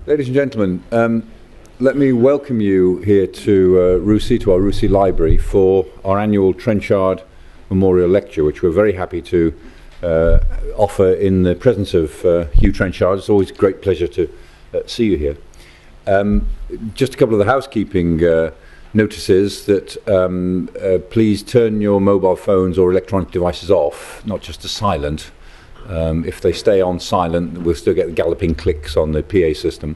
Ladies and gentlemen, let me welcome you here to RUSI, to our RUSI library, for our annual Trenchard Memorial Lecture, which we're very happy to offer in the presence of Hugh Trenchard. It's always a great pleasure to see you here. Just a couple of the housekeeping notices that please turn your mobile phones or electronic devices off, not just to silent. If they stay on silent, we'll still get the galloping clicks on the PA system.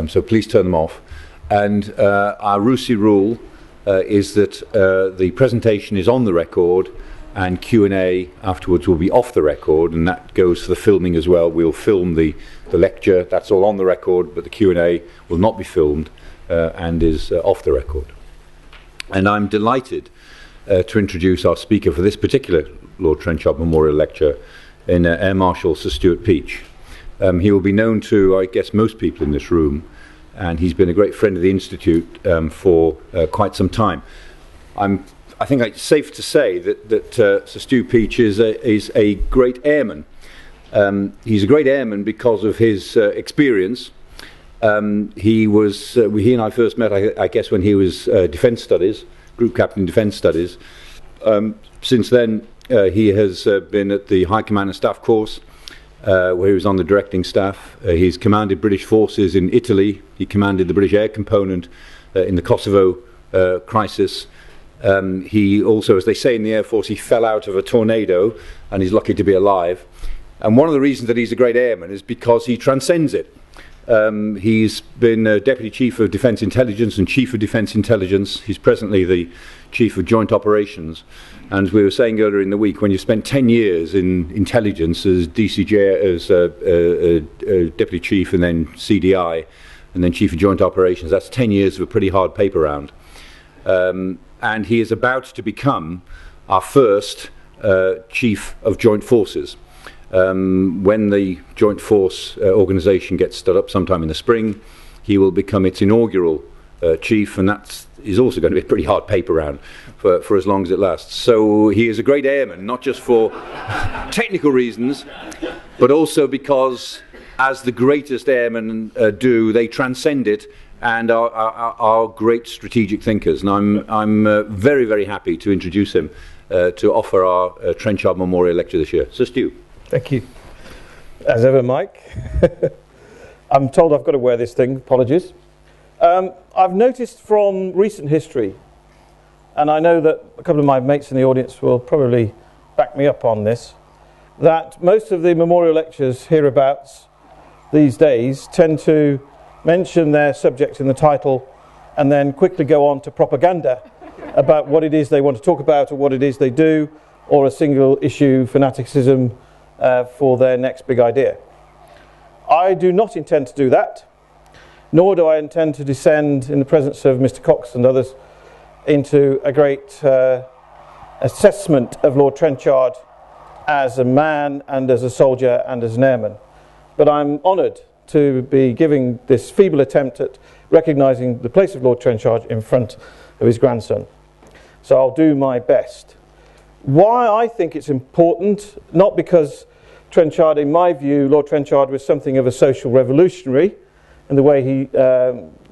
So please turn them off. And our RUSI rule is that the presentation is on the record and Q&A afterwards will be off the record, and that goes for the filming as well. We'll film the lecture, that's all on the record, but the Q&A will not be filmed and is off the record. And I'm delighted to introduce our speaker for this particular Lord Trenchard Memorial Lecture, in Air Marshal Sir Stuart Peach. He will be known to, I guess, most people in this room, and he's been a great friend of the Institute for quite some time. I think it's safe to say that Sir Stu Peach is a great airman. He's a great airman because of his experience. He and I first met, I guess, when he was Defence Studies, Group Captain Defence Studies. Since then, he has been at the High Command and Staff course, where he was on the directing staff. He's commanded British forces in Italy. He commanded the British air component in the Kosovo crisis. He also, as they say in the Air Force, he fell out of a tornado, and he's lucky to be alive. And one of the reasons that he's a great airman is because he transcends it. He's been Deputy Chief of Defence Intelligence and Chief of Defence Intelligence. He's presently the Chief of Joint Operations. And as we were saying earlier in the week, when you spent 10 years in intelligence as DCJ, as Deputy Chief and then CDI, and then Chief of Joint Operations, that's 10 years of a pretty hard paper round. And he is about to become our first Chief of Joint Forces. When the Joint Force organisation gets stood up sometime in the spring, he will become its inaugural chief, and that is also going to be a pretty hard paper round for as long as it lasts. So he is a great airman, not just for technical reasons, but also because, as the greatest airmen do, they transcend it and are great strategic thinkers. And I'm very, very happy to introduce him to offer our Trenchard Memorial Lecture this year. Sir Stu. Thank you. As ever, Mike. I'm told I've got to wear this thing. Apologies. I've noticed from recent history, and I know that a couple of my mates in the audience will probably back me up on this, that most of the memorial lectures hereabouts these days tend to mention their subject in the title and then quickly go on to propaganda about what it is they want to talk about or what it is they do, or a single issue fanaticism for their next big idea. I do not intend to do that, nor do I intend to descend in the presence of Mr. Cox and others into a great assessment of Lord Trenchard as a man and as a soldier and as an airman. But I'm honoured to be giving this feeble attempt at recognising the place of Lord Trenchard in front of his grandson. So I'll do my best. Why I think it's important, not because Trenchard, in my view, Lord Trenchard was something of a social revolutionary in the way he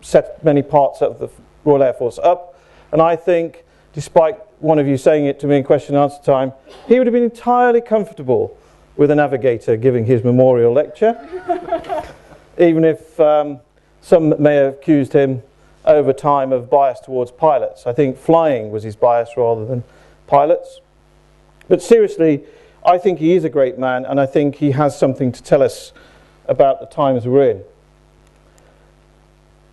set many parts of the Royal Air Force up, and I think, despite one of you saying it to me in question and answer time, he would have been entirely comfortable with a navigator giving his memorial lecture, even if some may have accused him over time of bias towards pilots. I think flying was his bias rather than pilots. But seriously, I think he is a great man, and I think he has something to tell us about the times we're in.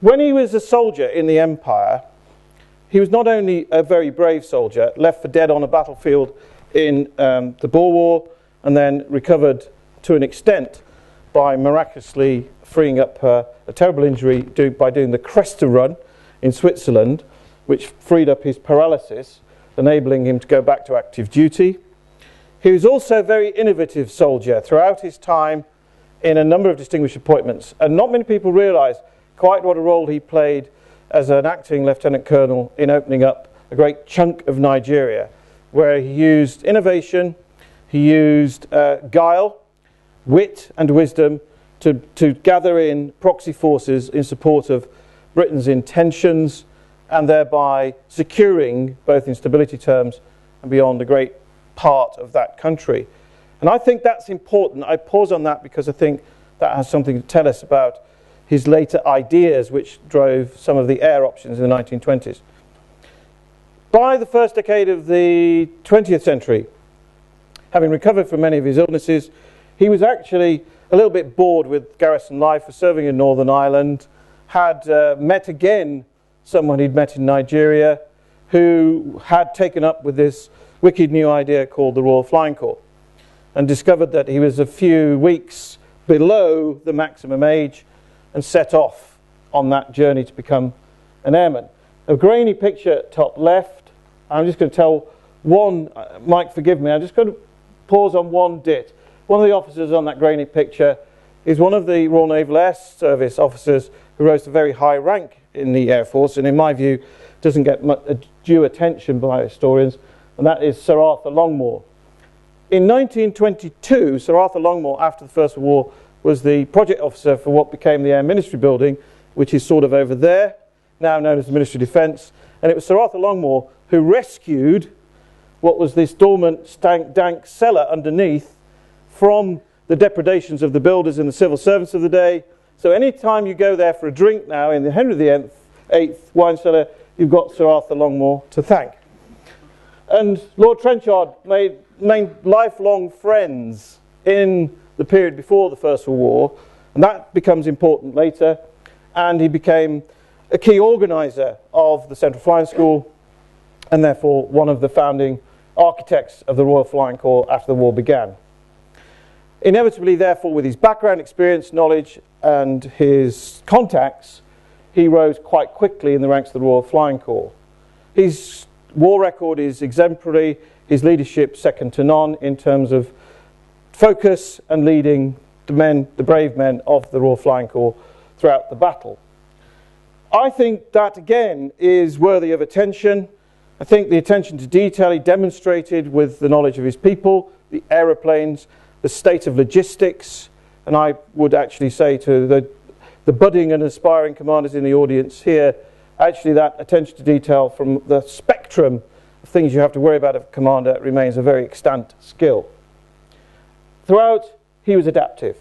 When he was a soldier in the Empire, he was not only a very brave soldier, left for dead on a battlefield in the Boer War, and then recovered to an extent by miraculously freeing up a terrible injury by doing the Cresta run in Switzerland, which freed up his paralysis, enabling him to go back to active duty. He was also a very innovative soldier throughout his time in a number of distinguished appointments, and not many people realise quite what a role he played as an acting lieutenant colonel in opening up a great chunk of Nigeria, where he used innovation, he used guile, wit and wisdom to gather in proxy forces in support of Britain's intentions, and thereby securing, both in stability terms and beyond, a great part of that country. And I think that's important. I pause on that because I think that has something to tell us about his later ideas, which drove some of the air options in the 1920s. By the first decade of the 20th century, having recovered from many of his illnesses, he was actually a little bit bored with garrison life, was serving in Northern Ireland, had met again someone he'd met in Nigeria who had taken up with this wicked new idea called the Royal Flying Corps, and discovered that he was a few weeks below the maximum age and set off on that journey to become an airman. A grainy picture top left. I'm just going to tell one, Mike forgive me, I'm just going to pause on one dit. One of the officers on that grainy picture is one of the Royal Naval Air Service officers who rose to very high rank in the Air Force, and in my view doesn't get much due attention by historians, and that is Sir Arthur Longmore. In 1922, Sir Arthur Longmore, after the First World War, was the project officer for what became the Air Ministry building, which is sort of over there, now known as the Ministry of Defence. And it was Sir Arthur Longmore who rescued what was this dormant, dank cellar underneath from the depredations of the builders and the civil servants of the day. So any time you go there for a drink now in the Henry VIII wine cellar, you've got Sir Arthur Longmore to thank. And Lord Trenchard made lifelong friends in the period before the First World War, and that becomes important later, and he became a key organiser of the Central Flying School, and therefore one of the founding architects of the Royal Flying Corps after the war began. Inevitably, therefore, with his background, experience, knowledge, and his contacts, he rose quite quickly in the ranks of the Royal Flying Corps. His war record is exemplary, his leadership second to none in terms of focus and leading the brave men of the Royal Flying Corps throughout the battle. I think that, again, is worthy of attention. I think the attention to detail he demonstrated with the knowledge of his people, the aeroplanes, the state of logistics, and I would actually say to the budding and aspiring commanders in the audience here, actually that attention to detail from the spectrum of things you have to worry about as a commander remains a very extant skill. Throughout, he was adaptive,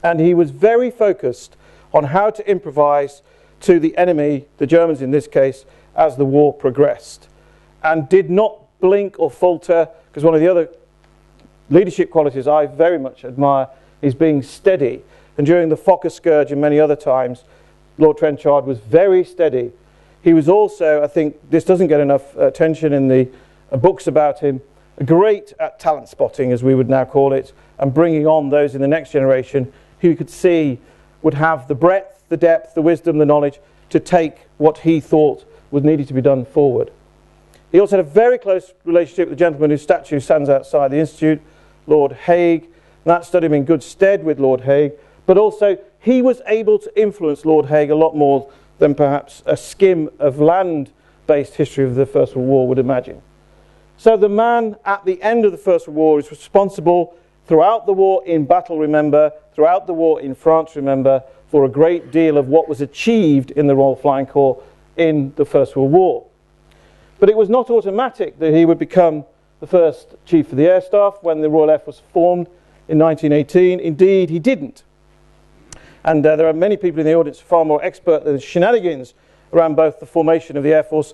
and he was very focused on how to improvise to the enemy, the Germans in this case, as the war progressed, and did not blink or falter, because one of the other leadership qualities I very much admire is being steady. And during the Fokker scourge and many other times, Lord Trenchard was very steady. He was also, I think this doesn't get enough attention in the books about him, great at talent spotting, as we would now call it, and bringing on those in the next generation who you could see would have the breadth, the depth, the wisdom, the knowledge to take what he thought was needed to be done forward. He also had a very close relationship with the gentleman whose statue stands outside the Institute, Lord Haig, and that stood him in good stead with Lord Haig, but also he was able to influence Lord Haig a lot more than perhaps a skim of land-based history of the First World War would imagine. So the man at the end of the First World War is responsible throughout the war in battle, remember, throughout the war in France, remember, for a great deal of what was achieved in the Royal Flying Corps in the First World War. But it was not automatic that he would become the first Chief of the Air Staff when the Royal Air Force formed in 1918. Indeed, he didn't. And there are many people in the audience far more expert than the shenanigans around both the formation of the Air Force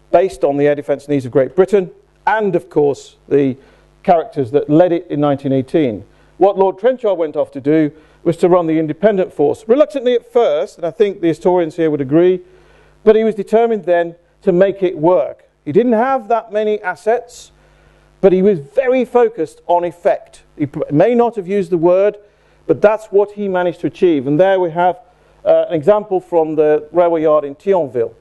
based on the air defence needs of Great Britain and, of course, the characters that led it in 1918. What Lord Trenchard went off to do was to run the independent force. Reluctantly at first, and I think the historians here would agree, but he was determined then to make it work. He didn't have that many assets, but he was very focused on effect. He may not have used the word, but that's what he managed to achieve. And there we have an example from the railway yard in Thionville.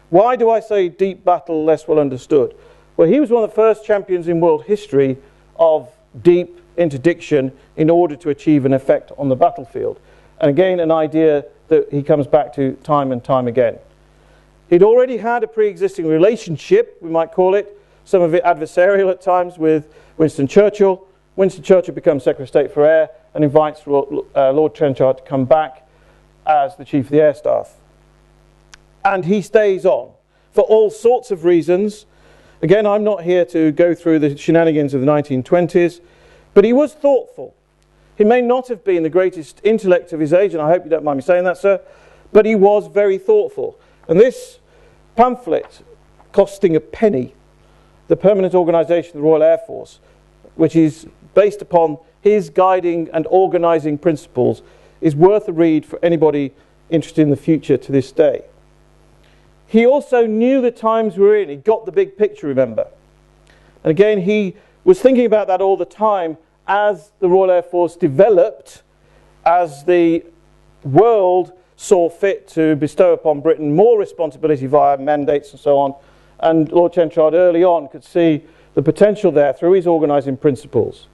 Why do I say deep battle, less well understood? Well, he was one of the first champions in world history of deep interdiction in order to achieve an effect on the battlefield. And again, an idea that he comes back to time and time again. He'd already had a pre-existing relationship, we might call it, some of it adversarial at times, with Winston Churchill, Winston Churchill becomes Secretary of State for Air and invites Lord Trenchard to come back as the Chief of the Air Staff. And he stays on for all sorts of reasons. Again, I'm not here to go through the shenanigans of the 1920s, but he was thoughtful. He may not have been the greatest intellect of his age, and I hope you don't mind me saying that, sir, but he was very thoughtful. And this pamphlet, costing a penny, the Permanent Organisation of the Royal Air Force, which is based upon his guiding and organising principles, is worth a read for anybody interested in the future to this day. He also knew the times we were in. He got the big picture, remember. And again, he was thinking about that all the time as the Royal Air Force developed, as the world saw fit to bestow upon Britain more responsibility via mandates and so on. And Lord Trenchard early on could see the potential there through his organising principles.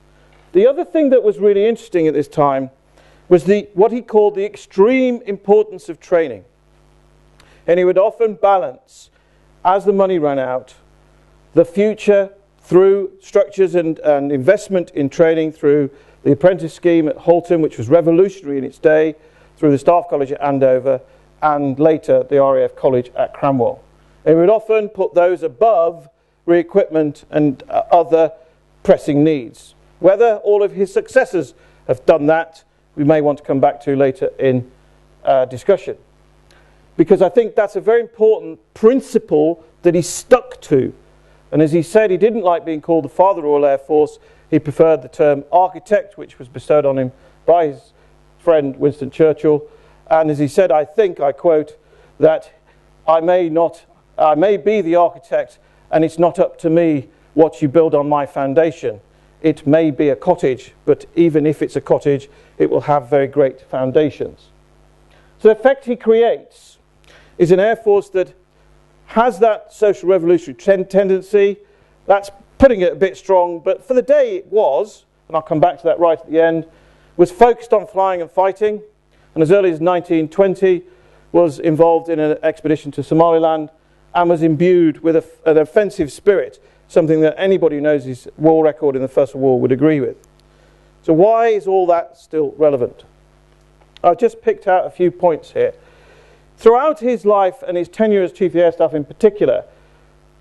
The other thing that was really interesting at this time was what he called the extreme importance of training. And he would often balance, as the money ran out, the future through structures and investment in training through the apprentice scheme at Halton, which was revolutionary in its day, through the Staff College at Andover, and later the RAF College at Cranwell. And he would often put those above re-equipment and other pressing needs. Whether all of his successors have done that, we may want to come back to later in discussion. Because I think that's a very important principle that he stuck to. And as he said, he didn't like being called the father of the Royal Air Force. He preferred the term architect, which was bestowed on him by his friend Winston Churchill. And as he said, I think, I quote, that I may be the architect, and it's not up to me what you build on my foundation. It may be a cottage, but even if it's a cottage, it will have very great foundations. So the effect he creates is an Air Force that has that social revolutionary tendency. That's putting it a bit strong, but for the day it was, and I'll come back to that right at the end, was focused on flying and fighting, and as early as 1920 was involved in an expedition to Somaliland and was imbued with an offensive spirit, something that anybody who knows his war record in the First World War would agree with. So why is all that still relevant? I've just picked out a few points here. Throughout his life and his tenure as Chief of the Air Staff in particular,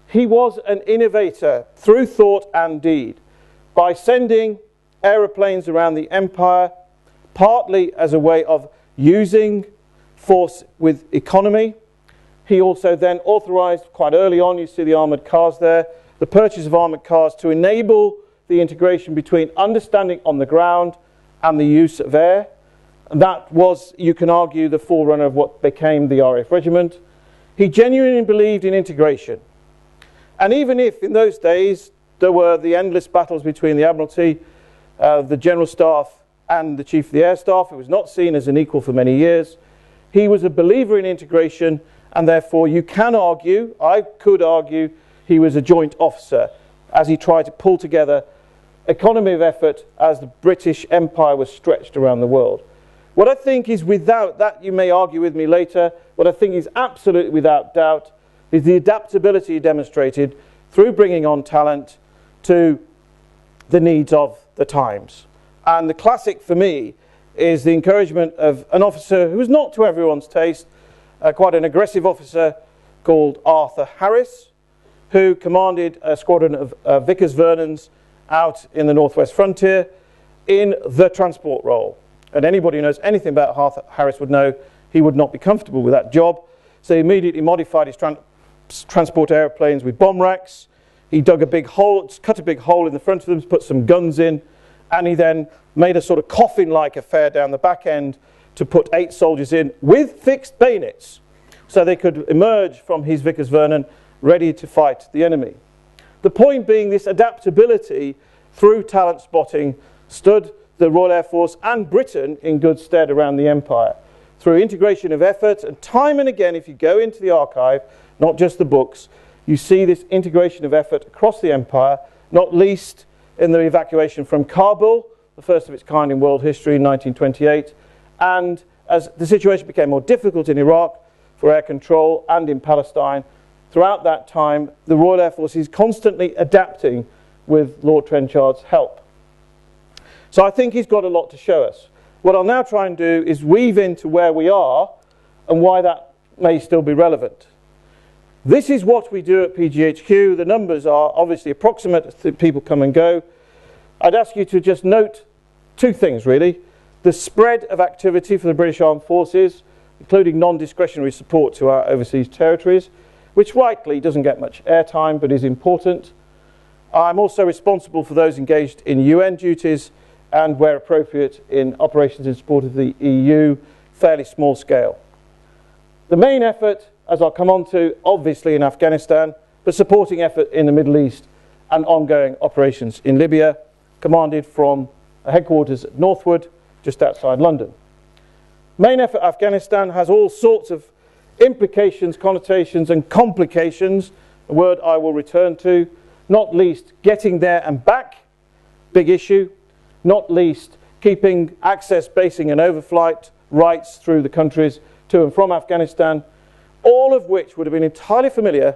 he was an innovator through thought and deed by sending aeroplanes around the empire, partly as a way of using force with economy. He also then authorised quite early on, you see the armoured cars there, the purchase of armoured cars to enable the integration between understanding on the ground and the use of air. And that was, you can argue, the forerunner of what became the RAF Regiment. He genuinely believed in integration. And even if in those days there were the endless battles between the Admiralty, the General Staff and the Chief of the Air Staff, who was not seen as an equal for many years, he was a believer in integration, and therefore you can argue, I could argue, he was a joint officer as he tried to pull together economy of effort as the British Empire was stretched around the world. What I think is without that, you may argue with me later, what I think is absolutely without doubt is the adaptability demonstrated through bringing on talent to the needs of the times. And the classic for me is the encouragement of an officer who was not to everyone's taste, quite an aggressive officer called Arthur Harris, who commanded a squadron of Vickers-Vernons out in the northwest frontier in the transport role. And anybody who knows anything about Arthur Harris would know he would not be comfortable with that job. So he immediately modified his transport aeroplanes with bomb racks. He dug a big hole, cut a big hole in the front of them, put some guns in, and he then made a sort of coffin-like affair down the back end to put 8 soldiers in with fixed bayonets so they could emerge from his Vickers-Vernon ready to fight the enemy. The point being, this adaptability through talent spotting stood the Royal Air Force and Britain in good stead around the empire through integration of effort, and time and again, if you go into the archive, not just the books, you see this integration of effort across the empire, not least in the evacuation from Kabul, the first of its kind in world history in 1928, and as the situation became more difficult in Iraq for air control and in Palestine, throughout that time, the Royal Air Force is constantly adapting with Lord Trenchard's help. So I think he's got a lot to show us. What I'll now try and do is weave into where we are and why that may still be relevant. This is what we do at PGHQ. The numbers are obviously approximate. People come and go. I'd ask you to just note two things, really. The spread of activity for the British Armed Forces, including non-discretionary support to our overseas territories, which rightly doesn't get much airtime but is important. I'm also responsible for those engaged in UN duties and, where appropriate, in operations in support of the EU, fairly small scale. The main effort, as I'll come on to, obviously in Afghanistan, but supporting effort in the Middle East and ongoing operations in Libya, commanded from a headquarters at Northwood, just outside London. Main effort Afghanistan has all sorts of implications, connotations and complications, a word I will return to, not least getting there and back, big issue, not least keeping access, basing and overflight rights through the countries to and from Afghanistan, all of which would have been entirely familiar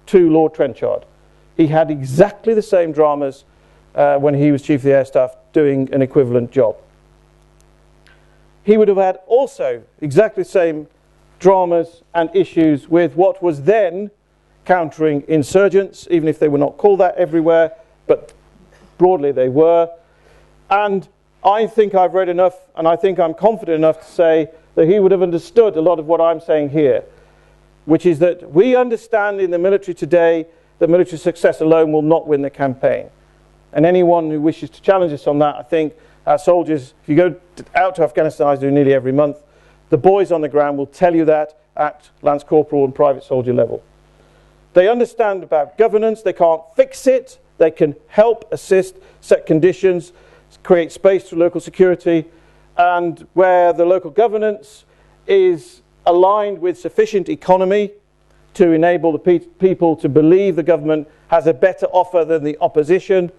to Lord Trenchard. He had exactly the same dramas when he was Chief of the Air Staff doing an equivalent job. He would have had also exactly the same dramas and issues with what was then countering insurgents, even if they were not called that everywhere, but broadly they were. And I think I've read enough, and I think I'm confident enough to say that he would have understood a lot of what I'm saying here, which is that we understand in the military today that military success alone will not win the campaign. And anyone who wishes to challenge us on that, I think our soldiers, if you go out to Afghanistan, I do nearly every month, the boys on the ground will tell you that at Lance Corporal and private soldier level. They understand about governance, they can't fix it, they can help, assist, set conditions, create space for local security, and where the local governance is aligned with sufficient economy to enable the people to believe the government has a better offer than the opposition,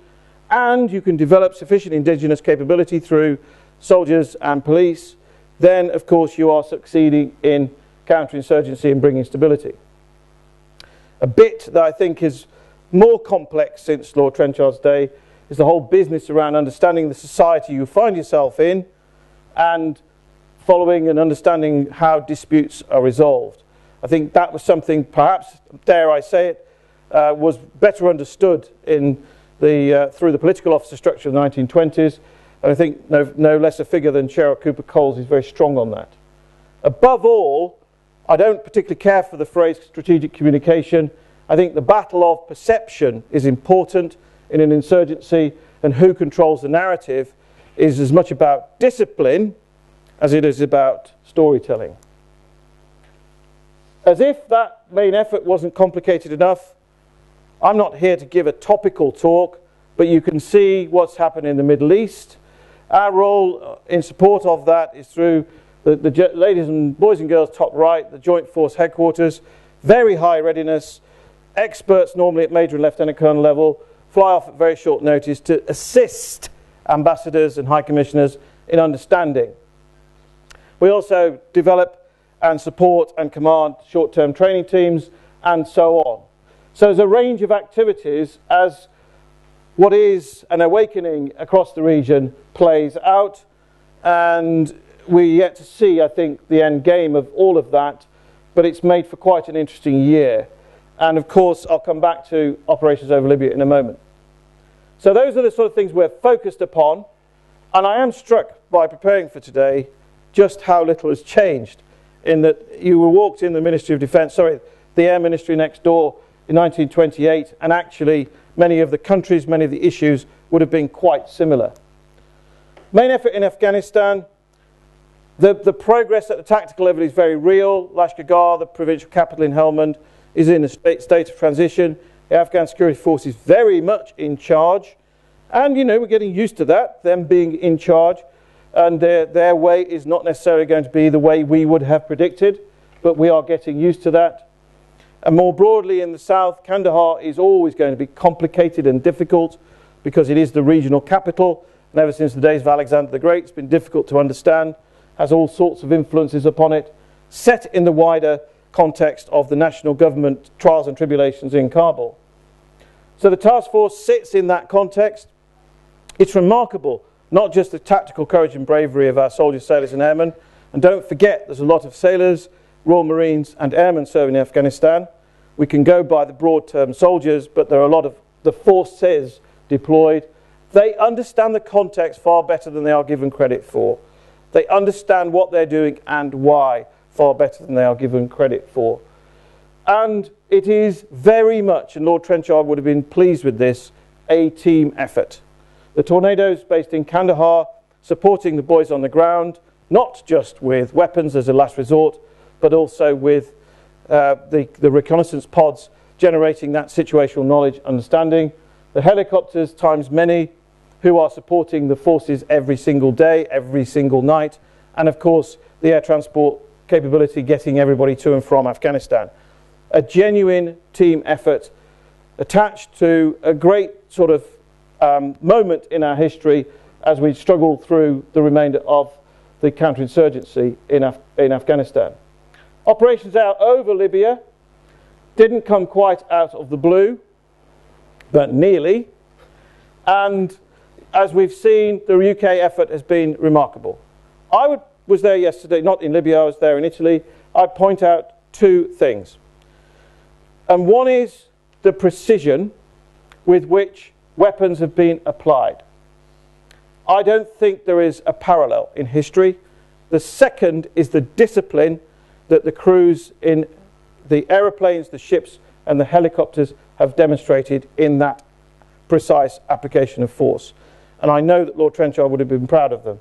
and you can develop sufficient indigenous capability through soldiers and police, then of course you are succeeding in counterinsurgency and bringing stability. A bit that I think is more complex since Lord Trenchard's day is the whole business around understanding the society you find yourself in and following and understanding how disputes are resolved. I think that was something, perhaps, dare I say it, was better understood in through the political officer structure of the 1920s. And I think no less a figure than Cheryl Cooper Coles is very strong on that. Above all, I don't particularly care for the phrase strategic communication. I think the battle of perception is important in an insurgency, and who controls the narrative is as much about discipline as it is about storytelling. As if that main effort wasn't complicated enough, I'm not here to give a topical talk, but you can see what's happened in the Middle East. Our role in support of that is through the ladies and boys and girls top right, the Joint Force Headquarters, very high readiness, experts normally at Major and Lieutenant Colonel level, fly off at very short notice to assist ambassadors and high commissioners in understanding. We also develop and support and command short-term training teams and so on. So there's a range of activities as what is an awakening across the region plays out, and we're yet to see, I think, the end game of all of that, but it's made for quite an interesting year. And of course, I'll come back to operations over Libya in a moment. So those are the sort of things we're focused upon, and I am struck by preparing for today just how little has changed, in that you walked in the Ministry of Defence, the Air Ministry next door in 1928, and actually many of the countries, many of the issues would have been quite similar. Main effort in Afghanistan, the progress at the tactical level is very real. Lashkar, the provincial capital in Helmand, is in a state of transition. The Afghan security force is very much in charge, and you know, we're getting used to that, them being in charge, and their way is not necessarily going to be the way we would have predicted, but we are getting used to that. And more broadly in the south, Kandahar is always going to be complicated and difficult because it is the regional capital, and ever since the days of Alexander the Great it's been difficult to understand, has all sorts of influences upon it, set in the wider context of the national government trials and tribulations in Kabul. So the task force sits in that context. It's remarkable not just the tactical courage and bravery of our soldiers, sailors and airmen. And don't forget, there's a lot of sailors, Royal Marines and airmen serving in Afghanistan. We can go by the broad term soldiers, but there are a lot of the forces deployed. They understand the context far better than they are given credit for. They understand what they're doing and why far better than they are given credit for. And it is very much, and Lord Trenchard would have been pleased with this, a team effort. The Tornadoes based in Kandahar supporting the boys on the ground, not just with weapons as a last resort, but also with the reconnaissance pods generating that situational knowledge, understanding. The helicopters times many who are supporting the forces every single day, every single night. And of course, the air transport capability getting everybody to and from Afghanistan. A genuine team effort attached to a great sort of moment in our history as we struggle through the remainder of the counterinsurgency in Afghanistan. Operations out over Libya didn't come quite out of the blue, but nearly. And as we've seen, the UK effort has been remarkable. I was there yesterday, not in Libya, I was there in Italy. I'd point out two things. And one is the precision with which weapons have been applied. I don't think there is a parallel in history. The second is the discipline that the crews in the aeroplanes, the ships and the helicopters have demonstrated in that precise application of force. And I know that Lord Trenchard would have been proud of them,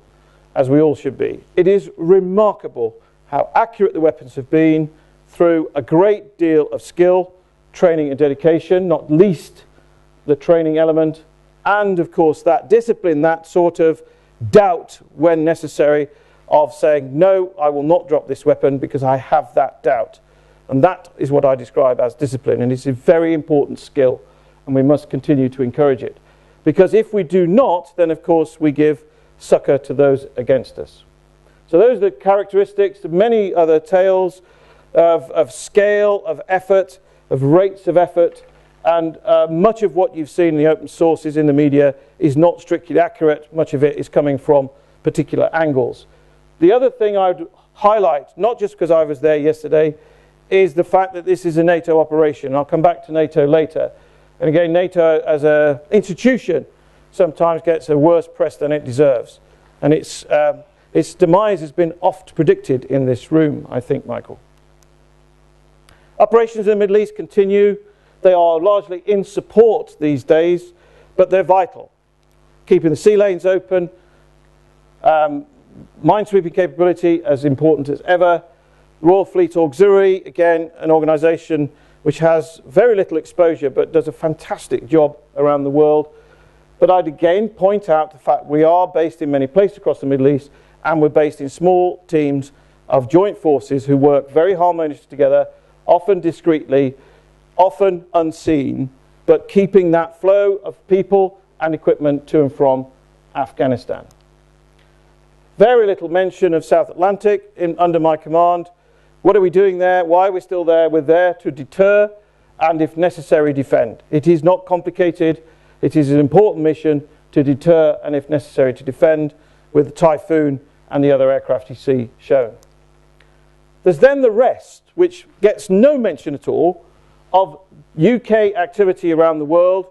as we all should be. It is remarkable how accurate the weapons have been through a great deal of skill, training and dedication, not least the training element, and of course that discipline, that sort of doubt when necessary of saying, no, I will not drop this weapon because I have that doubt. And that is what I describe as discipline, and it's a very important skill, and we must continue to encourage it. Because if we do not, then of course we give succor to those against us. So those are the characteristics of many other tales of scale, of effort, of rates of effort, and much of what you've seen in the open sources in the media is not strictly accurate. Much of it is coming from particular angles. The other thing I'd highlight, not just because I was there yesterday, is the fact that this is a NATO operation. I'll come back to NATO later. And again, NATO as an institution sometimes gets a worse press than it deserves. And its demise has been oft predicted in this room, I think, Michael. Operations in the Middle East continue. They are largely in support these days, but they're vital. Keeping the sea lanes open, minesweeping capability as important as ever. Royal Fleet Auxiliary, again, an organisation which has very little exposure but does a fantastic job around the world. But I'd again point out the fact we are based in many places across the Middle East, and we're based in small teams of joint forces who work very harmoniously together, often discreetly, often unseen, but keeping that flow of people and equipment to and from Afghanistan. Very little mention of South Atlantic under my command. What are we doing there? Why are we still there? We're there to deter and, if necessary, defend. It is not complicated. It is an important mission to deter and, if necessary, to defend, with the Typhoon and the other aircraft you see shown. There's then the rest, which gets no mention at all, of UK activity around the world.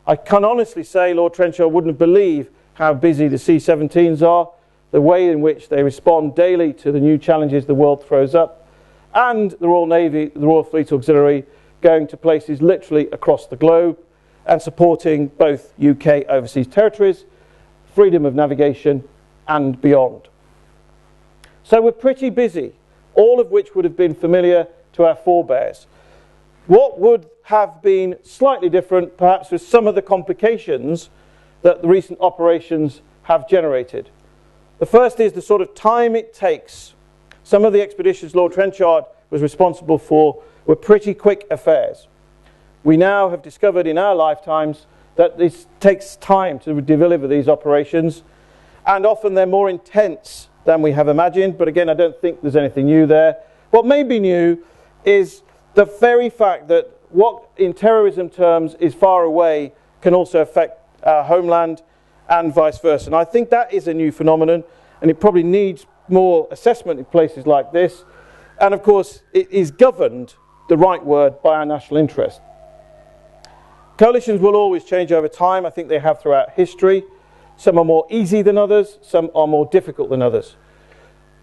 I can honestly say Lord Trenchard wouldn't believe how busy the C-17s are, the way in which they respond daily to the new challenges the world throws up, and the Royal Navy, the Royal Fleet Auxiliary, going to places literally across the globe and supporting both UK overseas territories, freedom of navigation, and beyond. So we're pretty busy, all of which would have been familiar to our forebears. What would have been slightly different, perhaps, with some of the complications that the recent operations have generated. The first is the sort of time it takes. Some of the expeditions Lord Trenchard was responsible for were pretty quick affairs. We now have discovered in our lifetimes that this takes time to deliver these operations, and often they're more intense than we have imagined, but again, I don't think there's anything new there. What may be new is the very fact that what in terrorism terms is far away can also affect our homeland, and vice versa. And I think that is a new phenomenon, and it probably needs more assessment in places like this. And of course, it is governed, the right word, by our national interest. Coalitions will always change over time. I think they have throughout history. Some are more easy than others, some are more difficult than others.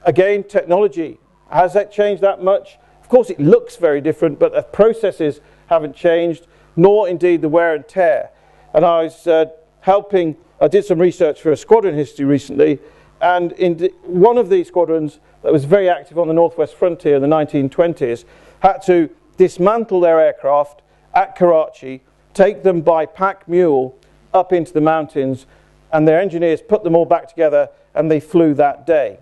Again, technology, has that changed that much? Of course it looks very different, but the processes haven't changed, nor indeed the wear and tear. And I was I did some research for a squadron history recently, and in one of these squadrons that was very active on the northwest frontier in the 1920s had to dismantle their aircraft at Karachi, take them by pack mule up into the mountains, and their engineers put them all back together, and they flew that day.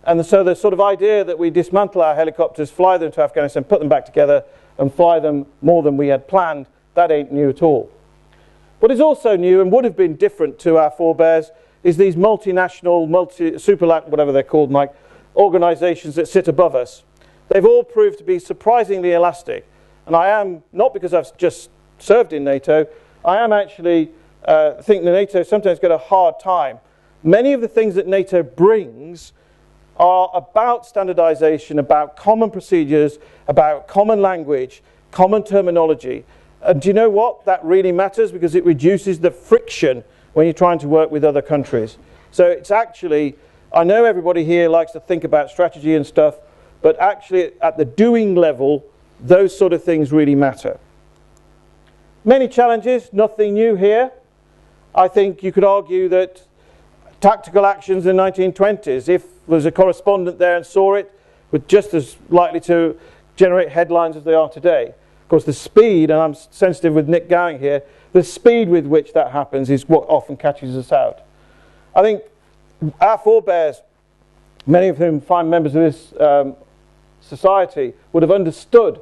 And so the sort of idea that we dismantle our helicopters, fly them to Afghanistan, put them back together, and fly them more than we had planned, that ain't new at all. What is also new, and would have been different to our forebears, is these multinational, superlat, whatever they're called, Mike, organisations that sit above us. They've all proved to be surprisingly elastic. And I am, not because I've just served in NATO, I am actually think that NATO sometimes get a hard time. Many of the things that NATO brings are about standardization, about common procedures, about common language, common terminology. And do you know what? That really matters because it reduces the friction when you're trying to work with other countries. So it's actually, I know everybody here likes to think about strategy and stuff, but actually at the doing level, those sort of things really matter. Many challenges, nothing new here. I think you could argue that tactical actions in the 1920s, if there was a correspondent there and saw it, were just as likely to generate headlines as they are today. Of course, the speed, and I'm sensitive with Nick Gowing here, the speed with which that happens is what often catches us out. I think our forebears, many of whom fine members of this society, would have understood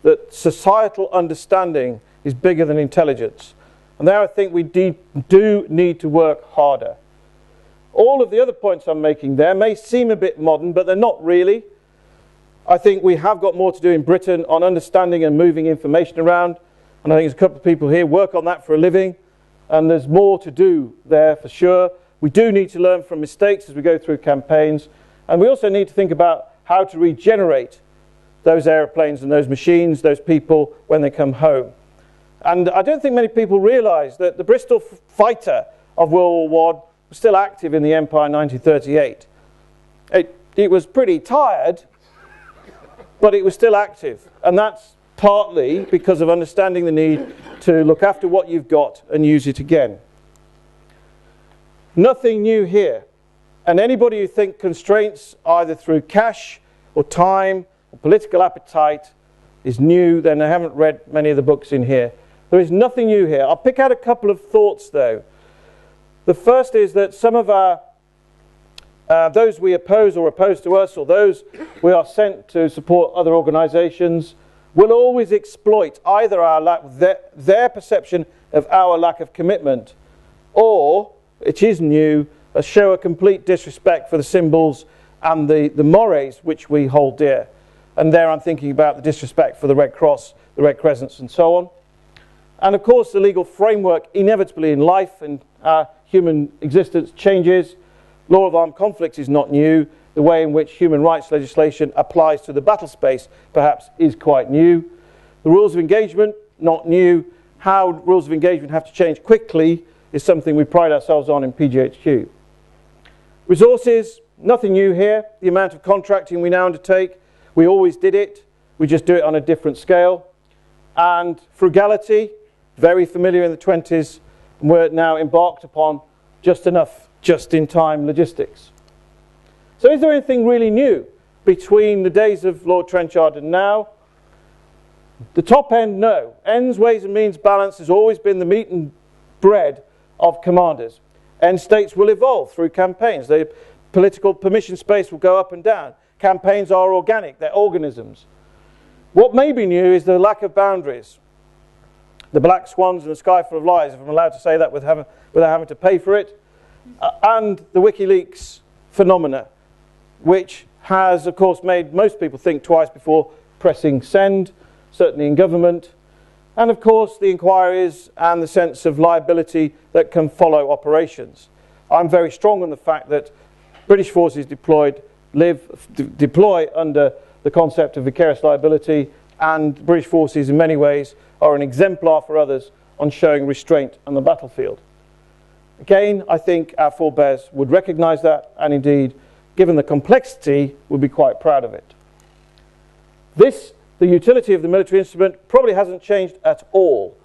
that societal understanding is bigger than intelligence. And there I think we do need to work harder. All of the other points I'm making there may seem a bit modern, but they're not really. I think we have got more to do in Britain on understanding and moving information around. And I think there's a couple of people here work on that for a living. And there's more to do there for sure. We do need to learn from mistakes as we go through campaigns. And we also need to think about how to regenerate those aeroplanes and those machines, those people, when they come home. And I don't think many people realise that the Bristol fighter of World War I was still active in the Empire in 1938. It was pretty tired, but it was still active. And that's partly because of understanding the need to look after what you've got and use it again. Nothing new here. And anybody who thinks constraints either through cash or time or political appetite is new, then they haven't read many of the books in here. There is nothing new here. I'll pick out a couple of thoughts though. The first is that some of our those we oppose or opposed to us, or those we are sent to support other organisations, will always exploit either our their perception of our lack of commitment, or, it is new, show a complete disrespect for the symbols and the mores which we hold dear. And there I'm thinking about the disrespect for the Red Cross, the Red Crescents and so on. And of course the legal framework inevitably in life and our human existence changes. Law of armed conflicts is not new. The way in which human rights legislation applies to the battle space perhaps is quite new. The rules of engagement, not new. How rules of engagement have to change quickly is something we pride ourselves on in PGHQ. Resources, nothing new here. The amount of contracting we now undertake, we always did it. We just do it on a different scale. And frugality, very familiar in the 20s, and we're now embarked upon just enough, just-in-time logistics. So is there anything really new between the days of Lord Trenchard and now? The top end, no. Ends, ways and means balance has always been the meat and bread of commanders. End states will evolve through campaigns. The political permission space will go up and down. Campaigns are organic, they're organisms. What may be new is the lack of boundaries. The black swans and the sky full of lies, if I'm allowed to say that without having to pay for it. And the WikiLeaks phenomena, which has, of course, made most people think twice before pressing send, certainly in government. And of course the inquiries and the sense of liability that can follow operations. I'm very strong on the fact that British forces deploy under the concept of vicarious liability, and British forces in many ways are an exemplar for others on showing restraint on the battlefield. Again, I think our forebears would recognise that, and indeed, given the complexity, would be quite proud of it. The utility of the military instrument probably hasn't changed at all,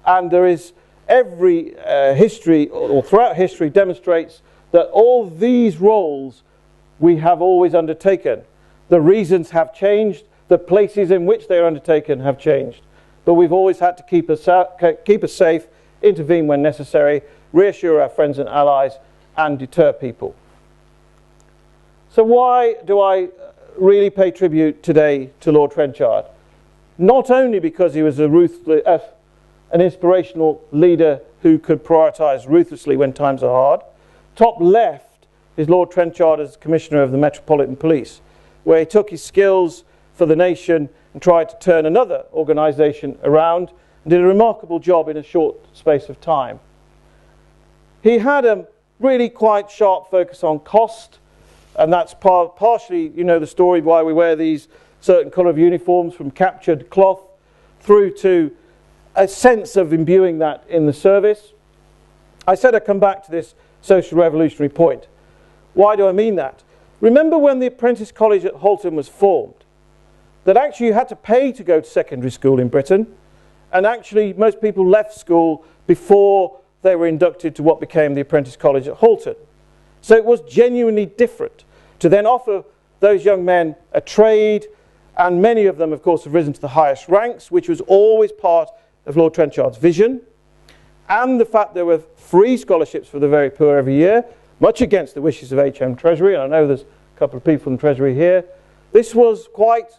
and there is every history, or throughout history, demonstrates that all these roles we have always undertaken. The reasons have changed, the places in which they are undertaken have changed, but we've always had to keep us safe, intervene when necessary, reassure our friends and allies, and deter people. So why do I really pay tribute today to Lord Trenchard? Not only because he was an inspirational leader who could prioritise ruthlessly when times are hard. Top left is Lord Trenchard as Commissioner of the Metropolitan Police, where he took his skills for the nation and tried to turn another organisation around and did a remarkable job in a short space of time. He had a really quite sharp focus on cost, and that's partially, you know, the story why we wear these certain colour of uniforms, from captured cloth through to a sense of imbuing that in the service. I said I'd come back to this social revolutionary point. Why do I mean that? Remember when the Apprentice College at Halton was formed, that actually you had to pay to go to secondary school in Britain, and actually most people left school before they were inducted to what became the Apprentice College at Halton. So it was genuinely different to then offer those young men a trade, and many of them, of course, have risen to the highest ranks, which was always part of Lord Trenchard's vision, and the fact there were free scholarships for the very poor every year, much against the wishes of HM Treasury, and I know there's a couple of people from the Treasury here. This was quite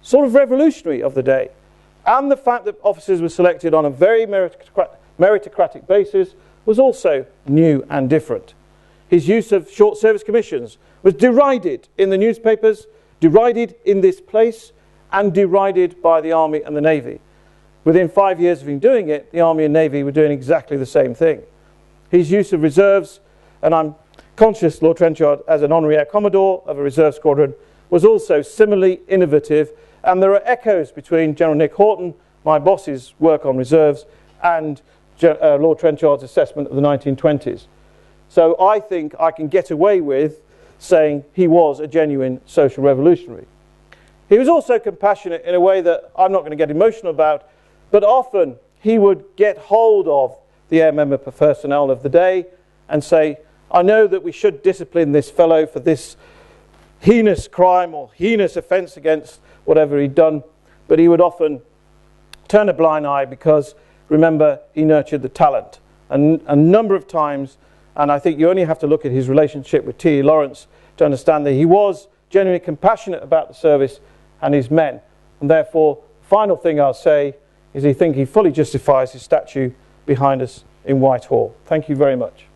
sort of revolutionary of the day. And the fact that officers were selected on a very meritocratic basis was also new and different. His use of short service commissions was derided in the newspapers, derided in this place, and derided by the Army and the Navy. Within 5 years of him doing it, the Army and Navy were doing exactly the same thing. His use of reserves, and I'm conscious Lord Trenchard as an honorary Air Commodore of a reserve squadron, was also similarly innovative, and there are echoes between General Nick Horton, my boss's work on reserves, and Lord Trenchard's assessment of the 1920s. So I think I can get away with saying he was a genuine social revolutionary. He was also compassionate in a way that I'm not going to get emotional about, but often he would get hold of the air member personnel of the day and say, I know that we should discipline this fellow for this heinous crime or heinous offence against whatever he'd done, but he would often turn a blind eye because, remember, he nurtured the talent. And a number of times, and I think you only have to look at his relationship with T.E. Lawrence to understand that he was genuinely compassionate about the service and his men. And therefore, the final thing I'll say is I think he fully justifies his statue behind us in Whitehall. Thank you very much.